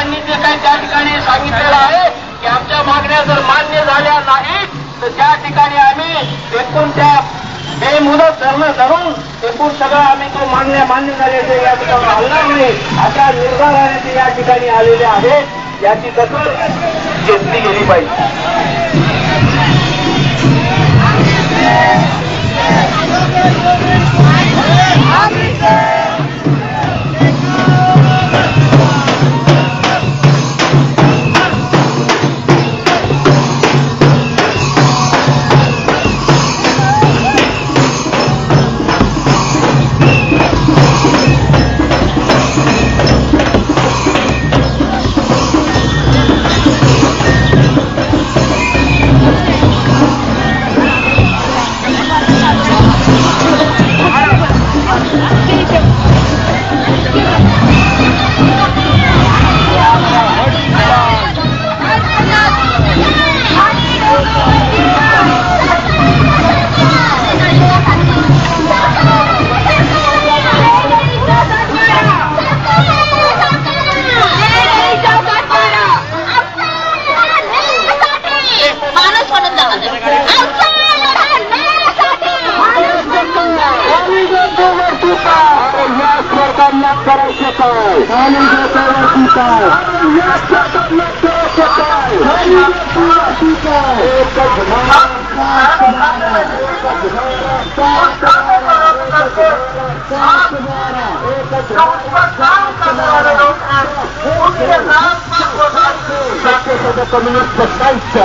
त्यांनी जे काही त्या ठिकाणी सांगितलेलं आहे की आमच्या मागण्या जर मान्य झाल्या नाहीत तर त्या ठिकाणी आम्ही एकूण त्या बेमुदत धरणं धरून एकूण सगळं आम्ही तो मागण्या मान्य झाल्याचे या ठिकाणी हलणार नाही अशा निर्धाराने ते या ठिकाणी आलेले आहेत. याची दखल घेतली गेली पाहिजे. कम्युनिस्ट पक्षांचा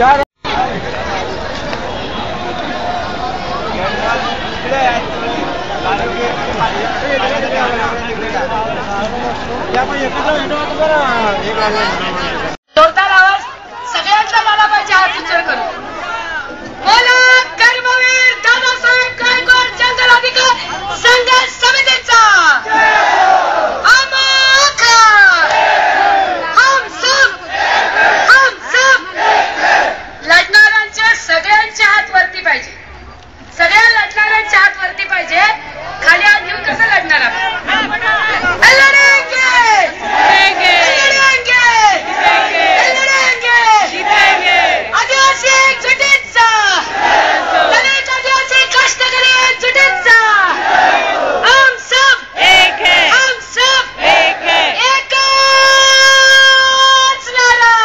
यार जोरदार आवाज सगळ्यांचा झाला पाहिजे. हात उच्चार करू. बोला कर्मवीर दादासाहेब गायकवाड जनरल अधिकार संघ समितीचा लढणाऱ्यांच्या सगळ्यांचे हात वरती पाहिजे. सगळ्या लढणाऱ्यांच्या हात वरती पाहिजे. खाली हात घेऊन कसं लढणार आपण? आदिवासी एकजुटीचा, दलित आदिवासी कष्टकरी एकजुटीचा, हम सब एक है, हम सब एक है, एकच नारा.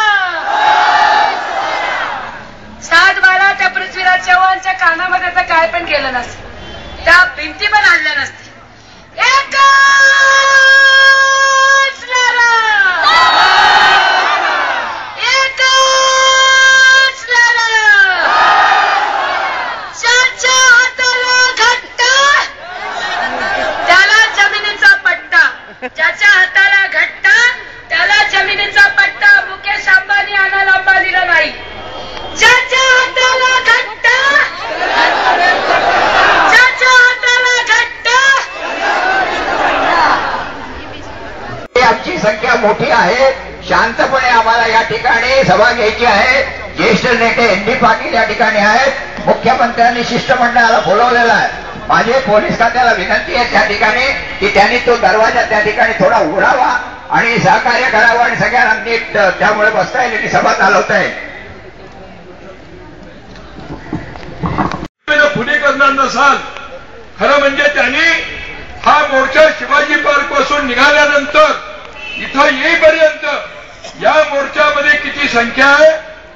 7-12 त्या पृथ्वीराज चव्हाणच्या कानामध्ये तर काय पण केलं नसतं, त्या भिंती पण आणल्या नसते. एकच नारा, एकच नारा. ज्याच्या हाताला घट्ट त्याला जमिनीचा पट्टा, ज्याच्या हाताला घट्ट त्याला जमिनीचा पट्टा. मुकेश अंबानी अनिल अंबानीला नाही. ज्याच्या हाताला घट्ट, ज्याच्या हाताला घट्ट. आमची संख्या मोठी आहे. शांतपणे आम्हाला या ठिकाणी सभा घ्यायची आहे. ज्येष्ठ नेते ND पाटील या ठिकाणी आहेत. मुख्यमंत्र्यांनी शिष्टमंडळाला बोलवलेलं आहे. माझे पोलीस खात्याला विनंती आहे त्या ठिकाणी की त्यांनी तो दरवाजा त्या ठिकाणी थोडा उघडावा आणि सहकार्य करावं आणि सगळ्यांना नीट त्यामुळे बसता येईल की सभा चालवता येईल. पुणे करणार नसाल. खरं म्हणजे त्यांनी हा मोर्चा शिवाजी पार्क पासून निघाल्यानंतर इथं येईपर्यंत या मोर्चामध्ये किती संख्या आहे,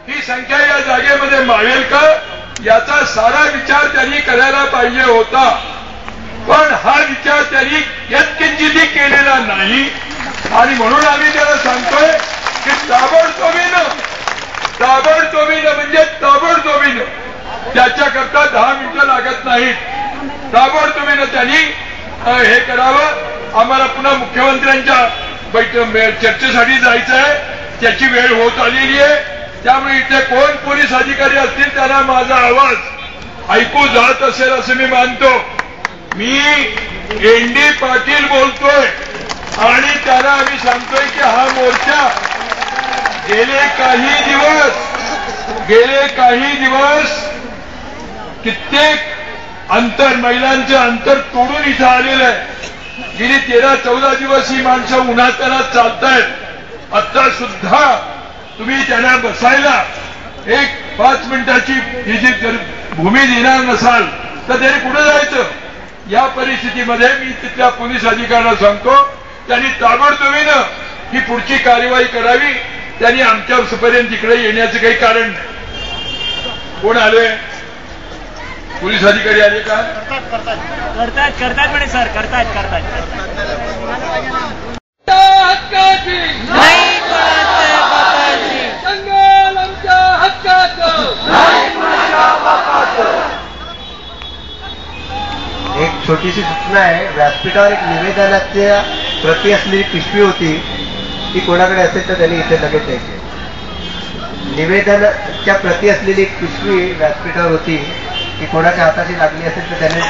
ही संख्या या जागेमध्ये मावेल का, याचा सारा विचार त्यांनी करायला पाहिजे होता. पण हा विचार त्यांनी यत्किंचितही केलेला नाही. आणि म्हणून आम्ही त्याला सांगतोय की ताबडतोबीनं म्हणजे ताबडतोबीनं त्याच्याकरता 10 मिनिटं लागत नाहीत. ताबडतोबीनं त्यांनी हे करावं. आम्हाला पुन्हा मुख्यमंत्र्यांच्या चर्चेसाठी जायचं आहे. त्याची वेळ होत आलेली आहे. त्यामुळे इथे कोण पोलीस अधिकारी असतील त्यांना माझा आवाज ऐकू जात असेल असं मी मानतो. मी ND पाटील बोलतोय आणि त्यांना आम्ही सांगतोय की हा मोर्चा गेले काही दिवस कित्येक अंतर, महिलांचं अंतर तोडून इथं आलेलं आहे. गेली 13-14 दिवस ही माणसं उन्हातानात चालतायत. आता सुद्धा तुम्ही त्यांना बसायला एक 5 मिनिटाची ही जी भूमी देणार नसाल तर त्यांनी कुठे जायचं. या परिस्थितीमध्ये मी तिथल्या पोलीस अधिकाऱ्यांना सांगतो त्यांनी ताबडतोबीनं ही पुढची कार्यवाही करावी. त्यांनी आमच्यापर्यंत इकडे येण्याचं काही कारण नाही. कोण आले? पोलीस अधिकारी आले का? करतात म्हणे सर, करतात. जंगल आमच्या हक्काचं. एक छोटीशी सूचना आहे. व्यासपीठावर एक निवेदनाच्या प्रती असलेली पिशवी होती, ती कोणाकडे असेल तर त्यांनी इथे लगेच द्यायची. निवेदनाच्या प्रती असलेली एक पिशवी व्यासपीठावर होती, ती कोणाच्या हाताशी लागली असेल तर त्याने